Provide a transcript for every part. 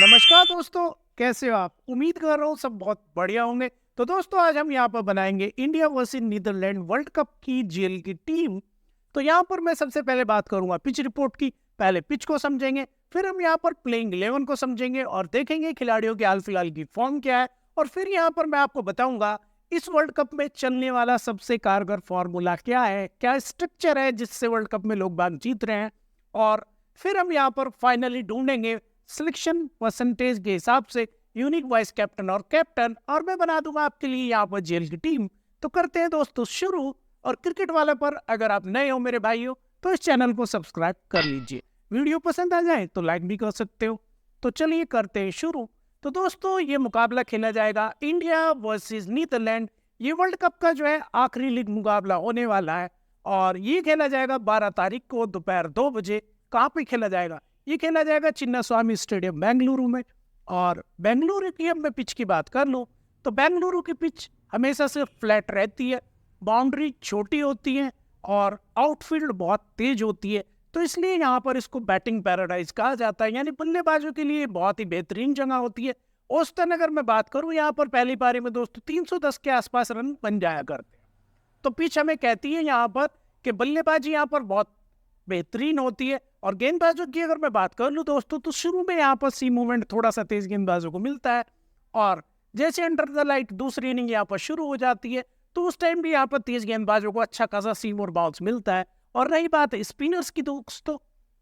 नमस्कार दोस्तों, कैसे हो आप? उम्मीद कर रहा हूँ सब बहुत बढ़िया होंगे। तो दोस्तों आज हम यहाँ पर बनाएंगे India versus Netherland world cup की जीएल की टीम। तो यहाँ पर मैं सबसे पहले बात करूंगा पिच रिपोर्ट की। पहले पिच को समझेंगे, फिर हम यहाँ पर प्लेइंग 11 को समझेंगे और देखेंगे खिलाड़ियों के हाल फिलहाल की फॉर्म क्या है। और फिर यहाँ पर मैं आपको बताऊंगा इस वर्ल्ड कप में चलने वाला सबसे कारगर फॉर्मूला क्या है, क्या स्ट्रक्चर है जिससे वर्ल्ड कप में लोग बाग जीत रहे हैं। और फिर हम यहाँ पर फाइनली ढूंढेंगे सिलेक्शन परसेंटेज के हिसाब से यूनिक वाइस कैप्टन और कैप्टन, और मैं बना दूंगा आपके लिए यहाँ पर जेल की टीम। तो करते हैं दोस्तों शुरू। और क्रिकेट वाले पर अगर आप नए हो मेरे भाइयों तो इस चैनल को सब्सक्राइब कर लीजिए। वीडियो पसंद आ जाए तो लाइक भी कर सकते हो। तो चलिए करते हैं शुरू। तो दोस्तों ये मुकाबला खेला जाएगा इंडिया वर्सेस नीदरलैंड। ये वर्ल्ड कप का जो है आखिरी लीग मुकाबला होने वाला है और ये खेला जाएगा 12 तारीख को दोपहर 2 बजे। कहाँ पे खेला जाएगा? ये खेला जाएगा चिन्नास्वामी स्टेडियम बेंगलुरु में। और बेंगलुरु की अब मैं पिच की बात कर लूँ तो बेंगलुरु की पिच हमेशा से फ्लैट रहती है, बाउंड्री छोटी होती है और आउटफील्ड बहुत तेज होती है। तो इसलिए यहाँ पर इसको बैटिंग पैराडाइज कहा जाता है, यानी बल्लेबाजों के लिए बहुत ही बेहतरीन जगह होती है। औसतन अगर मैं बात करूँ यहाँ पर पहली पारी में दोस्तों 310 के आसपास रन बन जाया करते हैं। तो पिच हमें कहती है यहाँ पर कि बल्लेबाजी यहाँ पर बहुत बेहतरीन होती है। और गेंदबाजों की अगर मैं बात कर लूँ दोस्तों तो शुरू में यहाँ पर सी मूवमेंट थोड़ा सा तेज गेंदबाजों को मिलता है और जैसे अंडर द लाइट दूसरी इनिंग यहाँ पर शुरू हो जाती है तो उस टाइम भी यहाँ पर तेज गेंदबाजों को अच्छा खासा सीम और बाउंस मिलता है। और रही बात स्पिनर्स की दोस्तों,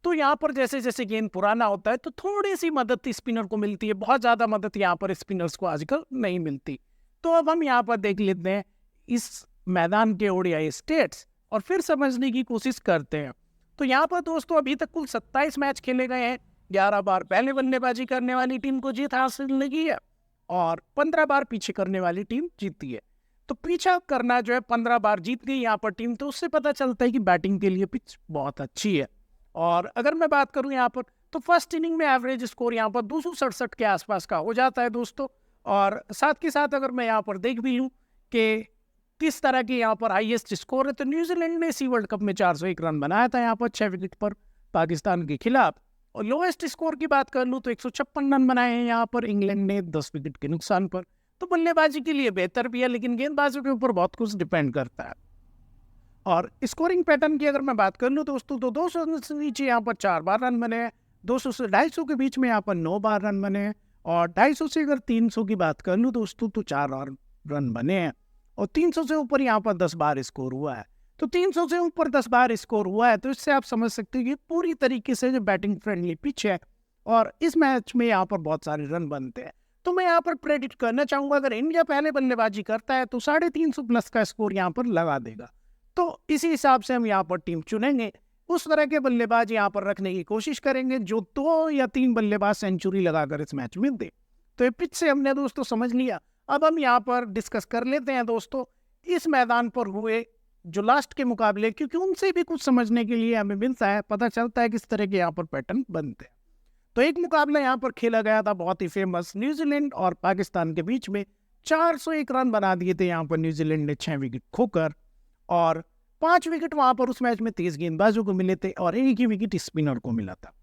तो यहाँ पर जैसे जैसे गेंद पुराना होता है तो थोड़ी सी मदद स्पिनर को मिलती है, बहुत ज्यादा मदद यहाँ पर स्पिनर्स को आजकल नहीं मिलती। तो अब हम यहाँ पर देख लेते हैं इस मैदान के ओडीआई स्टेट्स और फिर समझने की कोशिश करते हैं। तो यहाँ पर दोस्तों अभी तक कुल 27 मैच खेले गए हैं। 11 बार पहले बल्लेबाजी करने वाली टीम को जीत हासिल लगी है और 15 बार पीछे करने वाली टीम जीती है। तो पीछा करना जो है 15 बार जीत गई यहाँ पर टीम, तो उससे पता चलता है कि बैटिंग के लिए पिच बहुत अच्छी है। और अगर मैं बात करूँ यहाँ पर तो फर्स्ट इनिंग में एवरेज स्कोर यहाँ पर 267 के आसपास का हो जाता है दोस्तों। और साथ के साथ अगर मैं यहाँ पर देख भी लूँ कि किस तरह की यहाँ पर हाईएस्ट स्कोर है तो न्यूजीलैंड ने इसी वर्ल्ड कप में 401 रन बनाया था यहाँ पर 6 विकेट पर पाकिस्तान के खिलाफ। और लोएस्ट स्कोर की बात कर लूँ तो 156 रन बनाए हैं यहाँ पर इंग्लैंड ने 10 विकेट के नुकसान पर। तो बल्लेबाजी के लिए बेहतर भी है लेकिन गेंदबाजों के ऊपर बहुत कुछ डिपेंड करता है। और स्कोरिंग पैटर्न की अगर मैं बात कर लूँ दोस्तों तो 200 से नीचे यहाँ पर 4 बार रन बने हैं, 200 से 250 के बीच में यहाँ पर 9 बार रन बने हैं और 250 से अगर 300 की बात कर लूँ दोस्तों तो 4 और रन बने हैं और 300 से ऊपर यहाँ पर 10 बार स्कोर हुआ है। तो 300 से ऊपर 10 बार स्कोर हुआ है तो इससे आप समझ सकते हैं कि पूरी तरीके से जो बैटिंग फ्रेंडली पिच है और इस मैच में यहाँ पर बहुत सारे रन बनते हैं। तो मैं यहाँ पर प्रेडिक्ट करना चाहूंगा अगर इंडिया पहले बल्लेबाजी करता है तो 350 प्लस का स्कोर यहाँ पर लगा देगा। तो इसी हिसाब से हम यहाँ पर टीम चुनेंगे, उस तरह के बल्लेबाज यहाँ पर रखने की कोशिश करेंगे जो 2 या 3 बल्लेबाज सेंचुरी लगाकर इस मैच में दे। तो ये पिच से हमने दोस्तों समझ लिया। अब हम यहाँ पर डिस्कस कर लेते हैं दोस्तों इस मैदान पर हुए जो लास्ट के मुकाबले, क्योंकि उनसे भी कुछ समझने के लिए हमें मिलता है, पता चलता है किस तरह के यहाँ पर पैटर्न बनते हैं। तो एक मुकाबला यहाँ पर खेला गया था बहुत ही फेमस, न्यूजीलैंड और पाकिस्तान के बीच में। 401 रन बना दिए थे यहाँ पर न्यूजीलैंड ने 6 विकेट खोकर और 5 विकेट वहां पर उस मैच में तेज गेंदबाजों को मिले थे और एक ही विकेट स्पिनर को मिला था।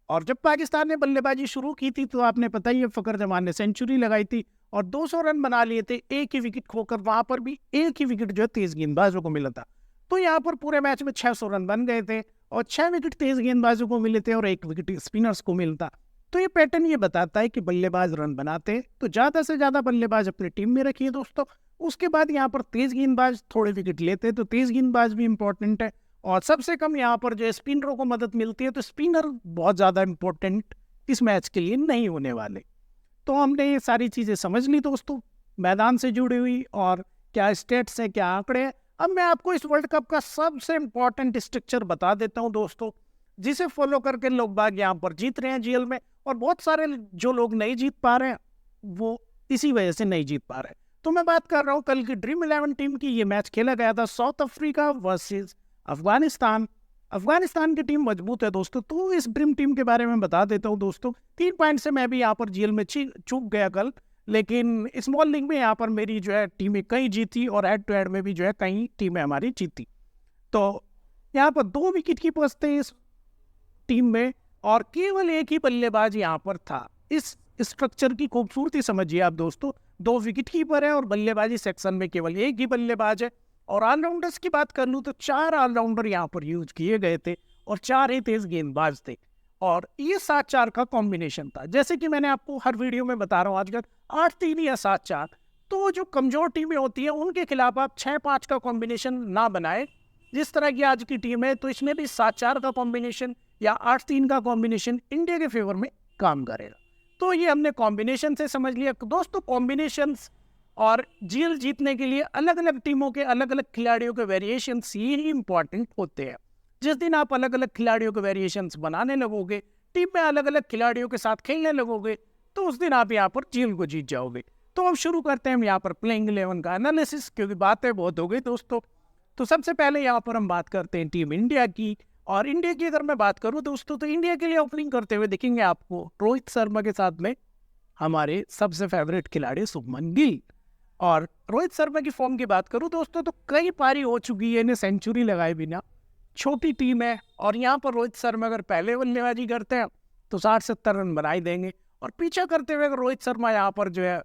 और जब पाकिस्तान ने बल्लेबाजी शुरू की थी तो आपने पता ही है फकर जमान ने सेंचुरी लगाई थी और 200 रन बना लिए थे, एक ही विकेट खोकर वहां पर भी एक ही विकेट जो है तेज गेंदबाजों को मिला था। तो यहाँ पर पूरे मैच में 600 रन बन गए थे और 6 विकेट तेज गेंदबाजों को मिले थे और एक विकेट स्पिनर्स को मिलता। तो ये पैटर्न ये बताता है कि बल्लेबाज रन बनाते तो ज्यादा से ज्यादा बल्लेबाज अपनी टीम में रखिए दोस्तों। उसके बाद यहाँ पर तेज गेंदबाज थोड़े विकेट लेते तो तेज गेंदबाज भी इंपॉर्टेंट है और सबसे कम यहाँ पर जो स्पिनरों को मदद मिलती है तो स्पिनर बहुत ज्यादा इंपॉर्टेंट इस मैच के लिए नहीं होने वाले। तो हमने ये सारी चीजें समझ ली दोस्तों मैदान से जुड़ी हुई और क्या स्टेट्स है क्या आंकड़े हैं। अब मैं आपको इस वर्ल्ड कप का सबसे इंपॉर्टेंट स्ट्रक्चर बता देता हूं दोस्तों, जिसे फॉलो करके लोग बाग यहाँ पर जीत रहे हैं जीएल में और बहुत सारे जो लोग नहीं जीत पा रहे हैं वो इसी वजह से नहीं जीत पा रहे। तो मैं बात कर रहा हूँ कल की ड्रीम 11 टीम की। ये मैच खेला गया था south Africa versus Afghanistan. Afghanistan की टीम मजबूत है दोस्तों, तो इस ड्रीम टीम के बारे में बता देता हूँ दोस्तों। 3 पॉइंट से मैं भी यहाँ पर जीएल में चूक गया कल, लेकिन स्मॉल लीग में यहाँ पर मेरी जो है टीमें कई जीती और हेड टू हेड में भी जो है कई टीमें हमारी जीती। तो यहाँ पर 2 विकेट कीपर्स थे इस टीम में और केवल एक ही बल्लेबाज यहाँ पर था इस स्ट्रक्चर की खूबसूरती समझिए आप दोस्तों। 2 विकेट कीपर है और बल्लेबाजी सेक्शन में केवल एक ही बल्लेबाज है। और ऑलराउंडर्स की बात कर लूँ तो 4 ऑलराउंडर यहाँ पर यूज किए गए थे और 4 ही तेज गेंदबाज थे। और ये 7-4 का कॉम्बिनेशन था। जैसे कि मैंने आपको हर वीडियो में बता रहा हूँ आजकल 8-3 या 7-4, तो जो कमजोर टीमें होती है उनके खिलाफ आप 6-5 का कॉम्बिनेशन ना बनाए। जिस तरह की आज की टीम है तो इसमें भी 7-4 का कॉम्बिनेशन या 8-3 का कॉम्बिनेशन इंडिया के फेवर में काम करेगा। तो ये हमने कॉम्बिनेशन से समझ लिया दोस्तों। कॉम्बिनेशंस और जीएल जीतने के लिए अलग अलग टीमों के अलग अलग खिलाड़ियों के वेरिएशंस ये ही इंपॉर्टेंट होते हैं। जिस दिन आप अलग अलग खिलाड़ियों के वेरिएशंस बनाने लगोगे, टीम में अलग अलग खिलाड़ियों के साथ खेलने लगोगे, तो उस दिन आप यहाँ पर जीएल को जीत जाओगे। तो अब शुरू करते हैं हम यहाँ पर प्लेइंग 11 का एनालिसिस, क्योंकि बातें बहुत हो गई दोस्तों। तो सबसे पहले यहाँ पर हम बात करते हैं टीम इंडिया की। और इंडिया की अगर मैं बात करूँ दोस्तों तो इंडिया के लिए ओपनिंग करते हुए दिखेंगे आपको रोहित शर्मा के साथ में हमारे सबसे फेवरेट खिलाड़ी शुभमन गिल। और रोहित शर्मा की फॉर्म की बात करूं दोस्तों तो कई पारी हो चुकी है इन्हें सेंचुरी लगाए बिना। छोटी टीम है और यहाँ पर रोहित शर्मा अगर पहले बल्लेबाजी करते हैं तो 60-70 रन बनाई देंगे। और पीछा करते हुए अगर रोहित शर्मा यहाँ पर जो है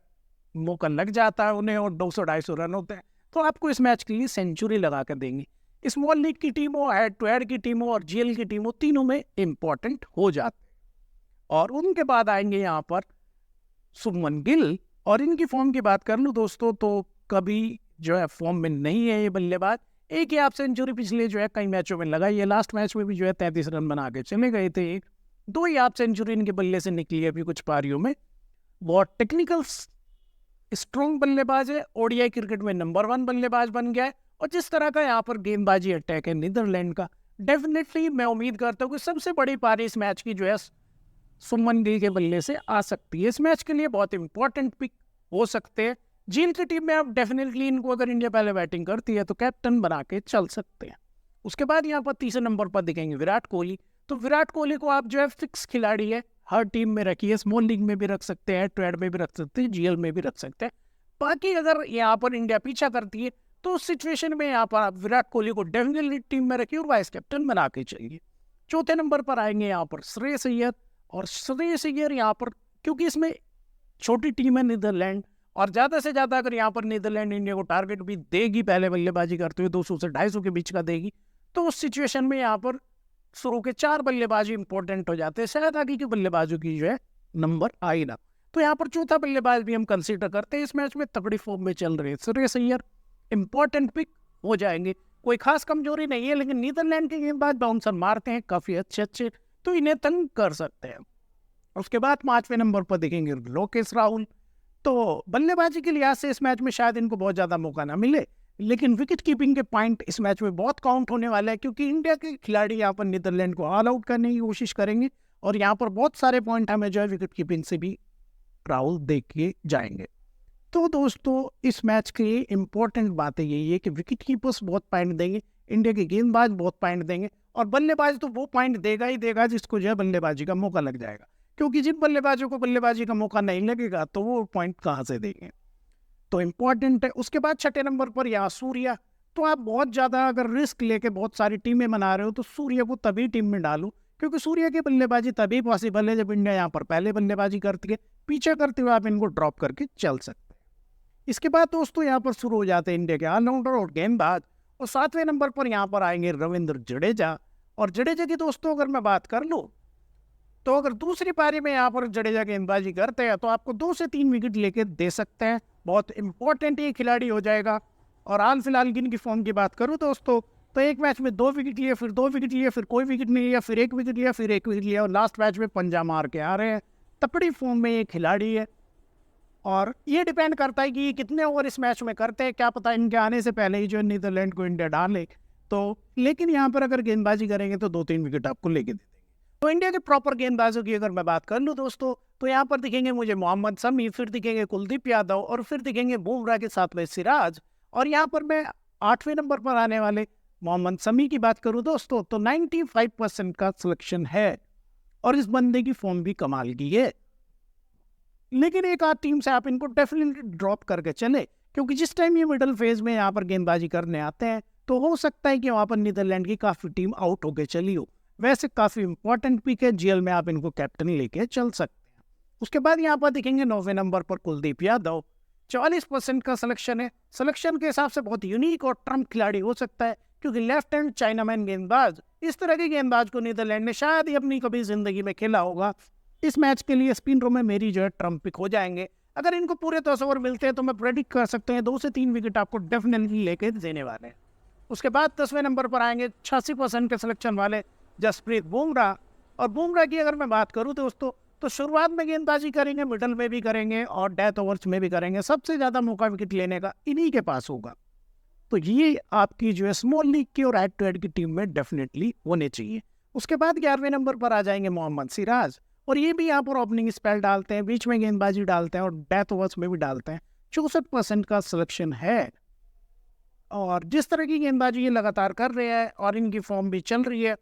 मौका लग जाता है उन्हें और 200-250 रन होते हैं तो आपको इस मैच के लिए सेंचुरी लगा कर देंगे। स्मॉल लीग की टीम हो, हेड टू हेड की टीम हो और जीएल की टीम हो, तीनों में इंपॉर्टेंट हो जाते हैं। और उनके बाद आएंगे यहाँ पर शुभमन गिल। और इनकी फॉर्म की बात कर लूँ दोस्तों तो कभी जो है फॉर्म में नहीं है ये बल्लेबाज। एक ही आप सेंचुरी पिछले जो है कई मैचों में लगाई है। लास्ट मैच में भी जो है 33 रन बना के चले गए थे। 2 ही आप सेंचुरी इनके बल्ले से निकली है अभी कुछ पारियों में। बहुत टेक्निकल स्ट्रॉन्ग बल्लेबाज है, ओडीआई क्रिकेट में नंबर 1 बल्लेबाज बन गया है। और जिस तरह का यहाँ पर गेंदबाजी अटैक है नीदरलैंड का, डेफिनेटली मैं उम्मीद करता हूँ कि सबसे बड़ी पारी इस मैच की जो है शुभमन गिल के बल्ले से आ सकती है। इस मैच के लिए बहुत इंपॉर्टेंट पिक हो सकते हैं। जीएल की टीम में आप डेफिनेटली इनको अगर इंडिया पहले बैटिंग करती है तो कैप्टन बना के चल सकते हैं। उसके बाद यहाँ पर तीसरे नंबर पर दिखेंगे विराट कोहली। तो विराट कोहली को आप जो है फिक्स खिलाड़ी है, हर टीम में रखिए। स्मॉल लीग में भी रख सकते हैं, ट्रेड में भी रख सकते हैं, जीएल में भी रख सकते हैं। बाकी अगर यहाँ पर इंडिया पीछा करती है तो उस सिचुएशन में यहाँ पर आप विराट कोहली को डेफिनेटली टीम में रखिए और वाइस कैप्टन बना के चलिए। चौथे नंबर पर आएंगे यहाँ पर श्रेयस अय्यर। और श्रेयस अय्यर यहाँ पर क्योंकि इसमें छोटी टीम है नीदरलैंड और ज़्यादा से ज़्यादा अगर यहाँ पर नीदरलैंड इंडिया को टारगेट भी देगी पहले बल्लेबाजी करते हुए 200 से 250 के बीच का देगी, तो उस सिचुएशन में यहाँ पर शुरू के 4 बल्लेबाजी इंपॉर्टेंट हो जाते हैं। शायद आगे की बल्लेबाजों की जो है नंबर आई ना। तो यहाँ पर चौथा बल्लेबाज भी हम कंसीडर करते हैं। इस मैच में तगड़ी फॉर्म में चल रहे हैं श्रेयस अय्यर, इंपॉर्टेंट पिक हो जाएंगे। कोई खास कमजोरी नहीं है, लेकिन नीदरलैंड के गेंदबाज बाउंसर मारते हैं काफ़ी अच्छे, तो इन्हें तंग कर सकते हैं। उसके बाद 5वें नंबर पर देखेंगे लोकेश राहुल। तो बल्लेबाजी के लिहाज से इस मैच में शायद इनको बहुत ज़्यादा मौका ना मिले, लेकिन विकेट कीपिंग के पॉइंट इस मैच में बहुत काउंट होने वाला है, क्योंकि इंडिया के खिलाड़ी यहाँ पर नीदरलैंड को ऑल आउट करने की कोशिश करेंगे और यहाँ पर बहुत सारे पॉइंट हमें जो है विकेट कीपिंग से भी राहुल देख के जाएंगे। तो दोस्तों इस मैच के लिए इंपॉर्टेंट बातें यही है कि विकेट कीपर्स बहुत पॉइंट देंगे, इंडिया के गेंदबाज बहुत पॉइंट देंगे और बल्लेबाज तो वो पॉइंट देगा ही देगा जिसको जो है बल्लेबाजी का मौका लग जाएगा, क्योंकि जिन बल्लेबाजों को बल्लेबाजी का मौका नहीं लगेगा तो वो पॉइंट कहाँ से देंगे। तो इम्पॉर्टेंट है। उसके बाद 6ठे नंबर पर यहाँ सूर्या। तो आप बहुत ज़्यादा अगर रिस्क लेके बहुत सारी टीमें बना रहे हो तो सूर्या को तभी टीम में डालो, क्योंकि सूर्या की बल्लेबाजी तभी पॉसिबल है जब इंडिया यहाँ पर पहले बल्लेबाजी करती है। पीछे करते हुए आप इनको ड्रॉप करके चल सकते हैं। इसके बाद दोस्तों यहाँ पर शुरू हो जाते हैं इंडिया के ऑलराउंडर और गेंदबाज। और 7वें नंबर पर यहाँ पर आएंगे रविंद्र जडेजा। और जडेजा की दोस्तों अगर मैं बात कर लूँ तो अगर दूसरी पारी में यहाँ पर जडेजा गेंदबाजी करते हैं तो आपको 2 से 3 विकेट लेके दे सकते हैं। बहुत इंपॉर्टेंट ये खिलाड़ी हो जाएगा। और हाल फिलहाल की फॉर्म की बात करूँ दोस्तों तो एक मैच में 2 विकेट लिए, फिर 2 विकेट लिए, फिर कोई विकेट नहीं लिया, फिर 1 विकेट लिया, फिर 1 विकेट लिया और लास्ट मैच में पंजा मार के आ रहे हैं। तगड़ी फॉर्म में ये खिलाड़ी है और ये डिपेंड करता है कि ये कितने ओवर इस मैच में करते हैं। क्या पता इनके आने से पहले ही जो नीदरलैंड को इंडिया डाले तो, लेकिन यहाँ पर अगर गेंदबाजी करेंगे तो 2-3 विकेट आपको लेके दे देंगे। तो इंडिया के प्रॉपर गेंदबाजों की अगर मैं बात कर लूँ दोस्तों तो यहाँ पर दिखेंगे मुझे मोहम्मद शमी, फिर दिखेंगे कुलदीप यादव और फिर दिखेंगे बुमराह के साथ में सिराज। और यहाँ पर मैं 8वें नंबर पर आने वाले मोहम्मद शमी की बात करूँ दोस्तों तो 95% का सिलेक्शन है और इस बंदे की फॉर्म भी कमाल की है। लेकिन एक आध टीम से आप इनको डेफिनेटली ड्रॉप करके चले, क्योंकि जिस टाइम ये मिडल फेज में यहाँ पर गेंदबाजी करने आते हैं तो हो सकता है कि वहाँ पर नीदरलैंड की काफ़ी टीम आउट होके चली हो। वैसे काफ़ी इंपॉर्टेंट पिक है, जीएल में आप इनको कैप्टन लेके चल सकते हैं। उसके बाद यहाँ पर दिखेंगे 9वें नंबर पर कुलदीप यादव, 44% का सिलेक्शन है। सिलेक्शन के हिसाब से बहुत यूनिक और ट्रम्प खिलाड़ी हो सकता है, क्योंकि लेफ्ट हैंड चाइनामैन गेंदबाज, इस तरह के गेंदबाज को नीदरलैंड ने शायद ही अपनी कभी जिंदगी में खेला होगा। इस मैच के लिए स्पिन रो में मेरी जो है ट्रम्प पिक हो जाएंगे। अगर इनको पूरे 10 ओवर मिलते हैं तो मैं प्रेडिक्ट कर सकते हैं 2 से 3 विकेट आपको डेफिनेटली लेके देने वाले हैं। उसके बाद 10वें नंबर पर आएंगे 86% के सिलेक्शन वाले जसप्रीत बुमराह। और बुमराह की अगर मैं बात करूं दोस्तों, तो शुरुआत में गेंदबाजी करेंगे, मिडल में भी करेंगे और डेथ ओवर्स में भी करेंगे। सबसे ज़्यादा मौका विकेट लेने का इन्हीं के पास होगा। तो ये आपकी जो है स्मॉल लीग की और हेड टू हेड की टीम में डेफिनेटली होने चाहिए। उसके बाद 11वें नंबर पर आ जाएंगे मोहम्मद सिराज, और ये भी यहाँ पर ओपनिंग स्पेल डालते हैं, बीच में गेंदबाजी डालते हैं और डेथ ओवर्स में भी डालते हैं। 64% का सिलेक्शन है। और जिस तरह की गेंदबाजी ये लगातार कर रहे हैं और इनकी फॉर्म भी चल रही है,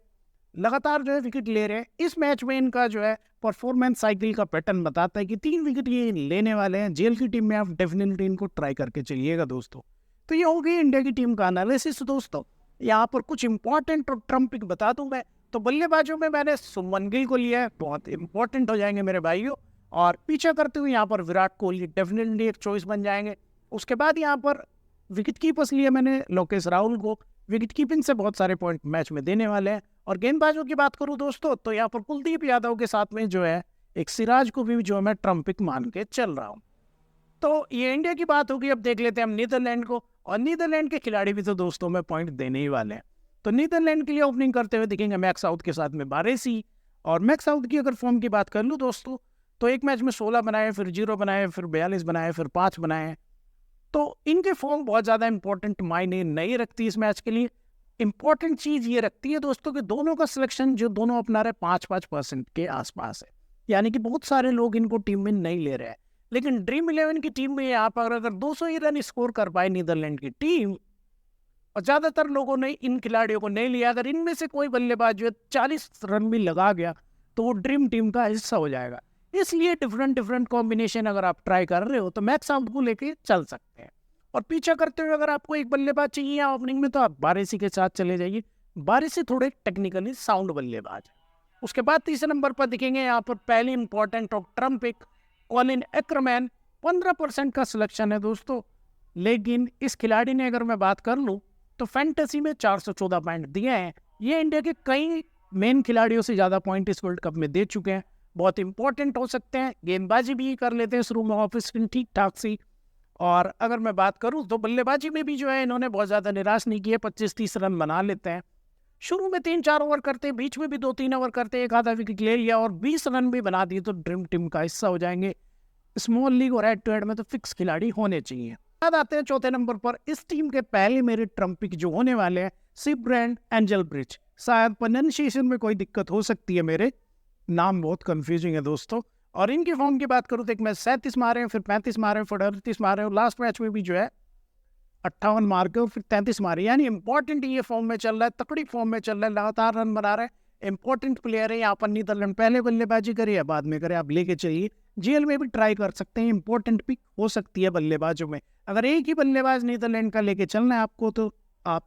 लगातार जो है विकेट ले रहे हैं, इस मैच में इनका जो है परफॉर्मेंस साइकिल का पैटर्न बताता है कि 3 विकेट ये लेने वाले हैं। जेल की टीम में आप डेफिनेटली इनको ट्राई करके चलिएगा दोस्तों। तो ये हो गई इंडिया की टीम का एनालिसिस दोस्तों। यहाँ पर कुछ इंपॉर्टेंट और ट्रम्प पिक बता दूं मैं। तो बल्लेबाजों में मैंने शुभमन गिल को लिया है, बहुत इंपॉर्टेंट हो जाएंगे मेरे भाइयों। और पीछे करते हुए यहाँ पर विराट कोहली डेफिनेटली एक चॉइस बन जाएंगे। उसके बाद यहाँ पर विकेट कीपर्स लिए मैंने लोकेश राहुल को, विकेट कीपिंग से बहुत सारे पॉइंट मैच में देने वाले हैं। और गेंदबाजों की बात करूं दोस्तों, तो यहाँ पर कुलदीप यादव के साथ में जो है एक सिराज को भी जो है मैं ट्रम्प पिक मान के चल रहा हूँ। तो ये इंडिया की बात होगी। अब देख लेते हैं हम नीदरलैंड को, और नीदरलैंड के खिलाड़ी भी तो दोस्तों में पॉइंट देने ही वाले हैं। तो नीदरलैंड के लिए ओपनिंग करते हुए दिखेंगे मैक्स साउथ के साथ में बारेसी। और मैक्स साउथ की अगर फॉर्म की बात कर लूँ दोस्तों, तो एक मैच में 16 बनाए, फिर 0 बनाए, फिर 42 बनाए, फिर 5 बनाए। तो इनके फॉर्म बहुत ज़्यादा इंपॉर्टेंट मायने नहीं रखती इस मैच के लिए। इंपॉर्टेंट चीज़ ये रखती है दोस्तों कि दोनों का सिलेक्शन जो दोनों अपना रहे 5-5% के आसपास है, यानी कि बहुत सारे लोग इनको टीम में नहीं ले रहे हैं। लेकिन ड्रीम 11 की टीम में यहाँ पर अगर 200 ही रन स्कोर कर पाए नीदरलैंड की टीम, और ज़्यादातर लोगों ने इन खिलाड़ियों को नहीं लिया, अगर इनमें से कोई बल्लेबाज जो है 40 रन भी लगा गया तो वो ड्रीम टीम का हिस्सा हो जाएगा। इसलिए डिफरेंट कॉम्बिनेशन अगर आप ट्राई कर रहे हो तो मैक्स साउथ को लेके चल सकते हैं। और पीछा करते हुए अगर आपको एक बल्लेबाज चाहिए या ओपनिंग में, तो आप बारेसी के साथ चले जाइए। बारेसी थोड़े टेक्निकली साउंड बल्लेबाज है। उसके बाद तीसरे नंबर पर दिखेंगे यहाँ पर पहली इंपॉर्टेंट और ट्रम्प पिक कॉलिन एक्करमैन। 15% का सिलेक्शन है दोस्तों। लेकिन इस खिलाड़ी ने अगर मैं बात कर लूँ तो फैंटेसी में 414 पॉइंट दिए हैं। ये इंडिया के कई मेन खिलाड़ियों से ज़्यादा पॉइंट इस वर्ल्ड कप में दे चुके हैं। बहुत इंपॉर्टेंट हो सकते हैं, गेंदबाजी भी कर लेते हैं शुरू में ऑफ स्पिन ठीक ठाक सी। और अगर मैं बात करूं तो बल्लेबाजी में भी जो है इन्होंने बहुत ज़्यादा निराश नहीं किया, 25-30 रन बना लेते हैं। शुरू में 3-4 ओवर करते हैं, बीच में भी 2-3 ओवर करते हैं, एक आधा विकेट ले लिया और 20 रन भी बना दिए तो ड्रीम टीम का हिस्सा हो जाएंगे। स्मॉल लीग और हेड टू हेड में तो फिक्स खिलाड़ी होने चाहिए। बाद आते हैं चौथे नंबर पर। इस टीम के पहले मेरे ट्रम्प पिक जो होने वाले हैं सिब्रेंट एंजलब्रिज। शायद प्रोनाउंसिएशन में कोई दिक्कत हो सकती है, मेरे नाम बहुत कंफ्यूजिंग है दोस्तों। और इनकी फॉर्म की बात करूँ तो एक मैच 37 मारे हैं, फिर 35 मारे हैं, फिर 38 मारे हैं, और लास्ट मैच में भी जो है 58 मार के और फिर 33 मारे। यानी इंपॉर्टेंट ये फॉर्म में चल रहा है, तकड़ी फॉर्म में चल रहा है, लगातार रन बना रहा है। इंपॉर्टेंट प्लेयर है यहाँ पर। नीदरलैंड पहले बल्लेबाजी करे या बाद में करे, आप लेके चलिए। जीएल में भी ट्राई कर सकते हैं, इंपॉर्टेंट पिक हो सकती है बल्लेबाजों में। अगर एक ही बल्लेबाज नीदरलैंड का लेके चलना है आपको तो आप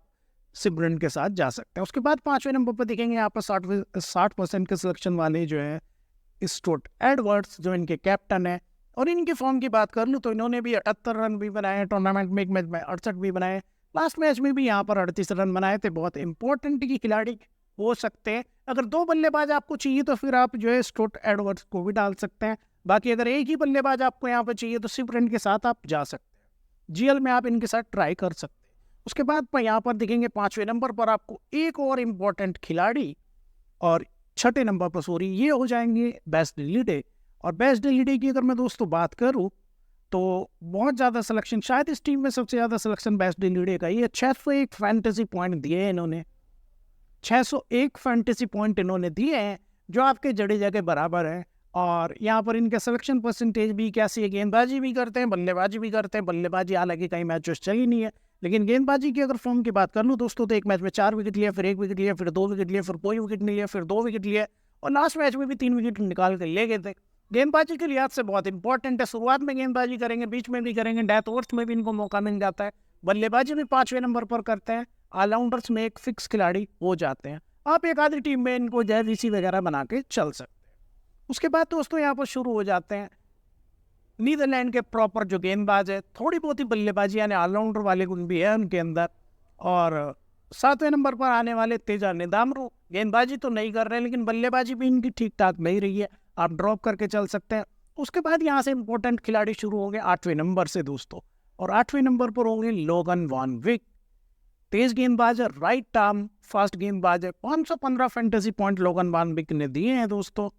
सिब्रेंट के साथ जा सकते हैं। उसके बाद 5वें नंबर पर दिखेंगे यहाँ पर 60% के सिलेक्शन वाले जो है स्टुअर्ट एडवर्ड्स, जो इनके कैप्टन है। और इनकी फॉर्म की बात कर लूँ तो इन्होंने भी 78 रन भी बनाए टूर्नामेंट में, एक मैच में 68 भी बनाए, लास्ट मैच में भी यहाँ पर 38 रन बनाए थे। बहुत इंपॉर्टेंट की खिलाड़ी हो सकते हैं। अगर 2 बल्लेबाज आपको चाहिए तो फिर आप जो है स्टुअर्ट एडवर्ड्स को भी डाल सकते हैं। बाकी अगर एक ही बल्लेबाज आपको यहाँ पर चाहिए तो सिब्रेंट के साथ आप जा सकते हैं। जीएल में आप इनके साथ ट्राई कर सकते हैं। उसके बाद यहाँ पर दिखेंगे 5वें नंबर पर आपको एक और इम्पोर्टेंट खिलाड़ी, और 6ठे नंबर पर सॉरी ये हो जाएंगे बेस्ट डिलीडे। और बेस्ट डिलीडे की अगर मैं दोस्तों बात करूँ तो बहुत ज़्यादा सिलेक्शन, शायद इस टीम में सबसे ज़्यादा सिलेक्शन बेस्ट डिलीडे का ही है। 601 फैंटेसी पॉइंट दिए हैं इन्होंने, 601 फैंटेसी पॉइंट इन्होंने दिए हैं, जो आपके जडेजा के बराबर है। और यहाँ पर इनका सिलेक्शन परसेंटेज भी कैसी है, गेंदबाजी भी करते हैं, बल्लेबाजी भी करते हैं। बल्लेबाजी हालांकि कई मैचेस चली नहीं है, लेकिन गेंदबाजी की अगर फॉर्म की बात कर लूँ दोस्तों तो एक मैच में 4 विकेट लिया, फिर 1 विकेट लिया, फिर 2 विकेट लिया, फिर कोई विकेट नहीं लिया, फिर 2 विकेट लिया, और लास्ट मैच में भी 3 विकेट निकाल कर ले गए थे। गेंदबाजी के लिहाज से बहुत इंपॉर्टेंट है। शुरुआत में गेंदबाजी करेंगे, बीच में भी करेंगे, डेथ ओवर्स में भी इनको मौका मिल जाता है। बल्लेबाजी भी 5वें नंबर पर करते हैं। ऑलराउंडर्स में एक फिक्स खिलाड़ी हो जाते हैं। आप एक आधी टीम में इनको जय ऋषि वगैरह बना के चल सकते हैं। उसके बाद दोस्तों यहाँ पर शुरू हो जाते हैं नीदरलैंड के प्रॉपर जो गेंदबाज है, थोड़ी बहुत ही बल्लेबाजी यानी ऑलराउंडर वाले गुण भी है उनके अंदर। और 7वें नंबर पर आने वाले तेजा निदामरू, गेंदबाजी तो नहीं कर रहे लेकिन बल्लेबाजी भी इनकी ठीक ठाक नहीं रही है, आप ड्रॉप करके चल सकते हैं। उसके बाद यहाँ से इंपॉर्टेंट खिलाड़ी शुरू होंगे 8वें नंबर से दोस्तों, और 8वें नंबर पर होंगे लोगन वॉन विक। तेज गेंदबाज है, राइट आर्म फास्ट गेंदबाज है, 515 फैंटेसी पॉइंट लोगन वॉन विक ने दिए हैं दोस्तों।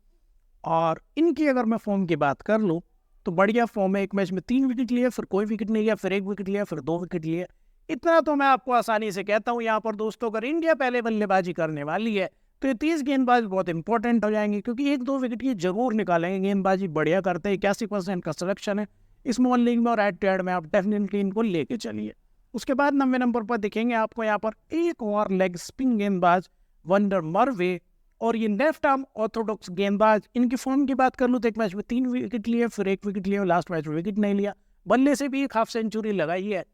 और इनकी अगर मैं फॉर्म की बात कर लूँ तो बढ़िया फॉर्म है, एक मैच में 3 विकेट लिए, फिर कोई विकेट नहीं लिया, फिर 1 विकेट लिया, फिर 2 विकेट लिए। इतना तो मैं आपको आसानी से कहता हूँ यहाँ पर दोस्तों, अगर इंडिया पहले बल्लेबाजी करने वाली है तो ये 30 गेंदबाज बहुत इंपॉर्टेंट हो जाएंगे, क्योंकि 1-2 विकेट ये जरूर निकालेंगे। गेंदबाजी बढ़िया करते हैं, 81% का सिलेक्शन है स्मॉल लीग में और एट टू एड में, आप डेफिनेटली इनको लेके चलिए। उसके बाद 9वें नंबर पर दिखेंगे आपको यहाँ पर एक और लेग स्पिन गेंदबाज वंडर मरवे, और ये लेफ्ट आर्म ऑर्थोडॉक्स गेंदबाज। इनकी फॉर्म की बात कर लूँ तो एक मैच में 3 विकेट लिए, फिर 1 विकेट लिया, लास्ट मैच में विकेट नहीं लिया, बल्ले से भी एक हाफ सेंचुरी लगाई है।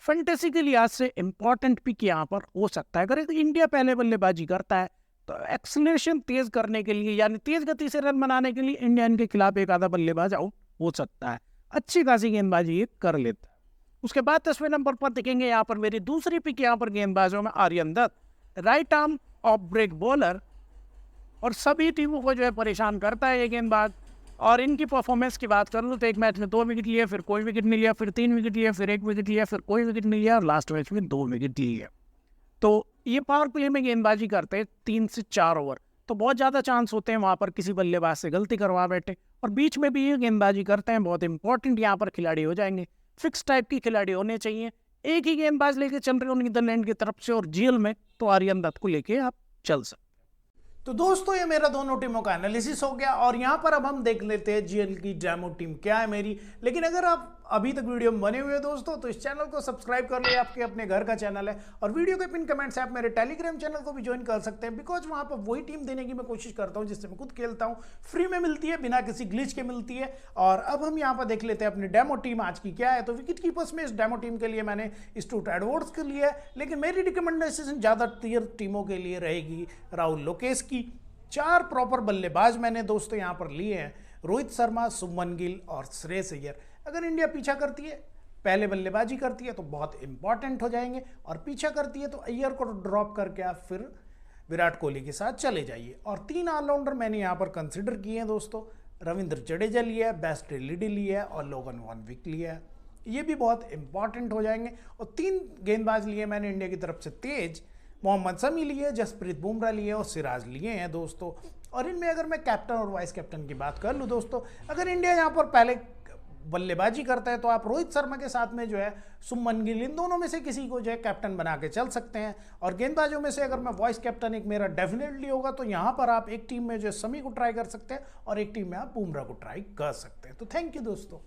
फैंटेसी के लिहाज से इंपॉर्टेंट पिक यहाँ पर हो सकता है। अगर इंडिया पहले बल्लेबाजी करता है तो एक्सलेशन तेज करने के लिए यानी तेज गति से रन बनाने के लिए इंडिया इनके खिलाफ एक आधा बल्लेबाज आउट हो सकता है, अच्छी खासी गेंदबाजी ये कर लेता है। उसके बाद 10वें नंबर पर दिखेंगे यहाँ पर मेरी दूसरी पिक यहाँ पर गेंदबाजों में Aryan Dutt, right arm off break bowler, और सभी टीमों को जो है परेशान करता है ये गेंदबाज। और इनकी परफॉर्मेंस की बात कर लूँ तो एक मैच में 2 विकेट लिए, फिर कोई विकेट नहीं लिया, फिर 3 विकेट लिए, फिर 1 विकेट लिया, फिर कोई विकेट नहीं लिया, और लास्ट मैच में 2 विकेट लिए। तो ये पावर प्ले में गेंदबाजी करते हैं 3 से 4 ओवर, तो बहुत ज़्यादा चांस होते हैं वहाँ पर किसी बल्लेबाज से गलती करवा बैठे, और बीच में भी ये गेंदबाजी करते हैं, बहुत इंपॉर्टेंट यहाँ पर खिलाड़ी हो जाएंगे। फिक्स टाइप की खिलाड़ी होने चाहिए, एक ही गेंदबाज लेके चल रहे हो नीदरलैंड की तरफ से, और जीएल में तो आर्यन दत्त को लेके आप चल सकते। तो दोस्तों ये मेरा दोनों टीमों का एनालिसिस हो गया, और यहाँ पर अब हम देख लेते हैं जीएल की डेमो टीम क्या है मेरी। लेकिन अगर आप अभी तक वीडियो में बने हुए हैं दोस्तों तो इस चैनल को सब्सक्राइब कर ले, आपके अपने घर का चैनल है, और वीडियो के पिन कमेंट से आप मेरे टेलीग्राम चैनल को भी ज्वाइन कर सकते हैं, बिकॉज वहाँ पर वही टीम देने की मैं कोशिश करता हूँ जिससे मैं खुद खेलता हूँ, फ्री में मिलती है, बिना किसी ग्लिच के मिलती है। और अब हम यहाँ पर देख लेते हैं अपनी डेमो टीम आज की क्या है। तो विकेट कीपर्स में इस डेमो टीम के लिए मैंने स्टुअर्ट एडवर्ड्स के लिए, लेकिन मेरी रिकमेंडेशन ज़्यादातर टीमों के लिए रहेगी राहुल लोकेश की। 4 प्रॉपर बल्लेबाज मैंने दोस्तों यहाँ पर लिए हैं, रोहित शर्मा, शुभमन गिल और श्रेयस अय्यर। अगर इंडिया पीछा करती है, पहले बल्लेबाजी करती है तो बहुत इंपॉर्टेंट हो जाएंगे, और पीछा करती है तो अय्यर को ड्रॉप करके आप फिर विराट कोहली के साथ चले जाइए। और 3 ऑलराउंडर मैंने यहाँ पर कंसिडर किए हैं दोस्तों, रविंद्र जडेजा लिया है, बेस्ट लिडी लिया है, और लोगन वॉन विक लिया है, ये भी बहुत इंपॉर्टेंट हो जाएंगे। और 3 गेंदबाज लिए मैंने इंडिया की तरफ से, तेज मोहम्मद शमी लिए, जसप्रीत बुमराह लिए, और सिराज लिए हैं दोस्तों। और इनमें अगर मैं कैप्टन और वाइस कैप्टन की बात कर लूँ दोस्तों, अगर इंडिया यहाँ पर पहले बल्लेबाजी करता है तो आप रोहित शर्मा के साथ में जो है शुभमन गिल, इन दोनों में से किसी को जो है कैप्टन बना के चल सकते हैं। और गेंदबाजों में से अगर मैं वॉइस कैप्टन एक मेरा डेफिनेटली होगा, तो यहाँ पर आप एक टीम में जो है शमी को ट्राई कर सकते हैं, और एक टीम में आप बुमराह को ट्राई कर सकते हैं। तो थैंक यू दोस्तों।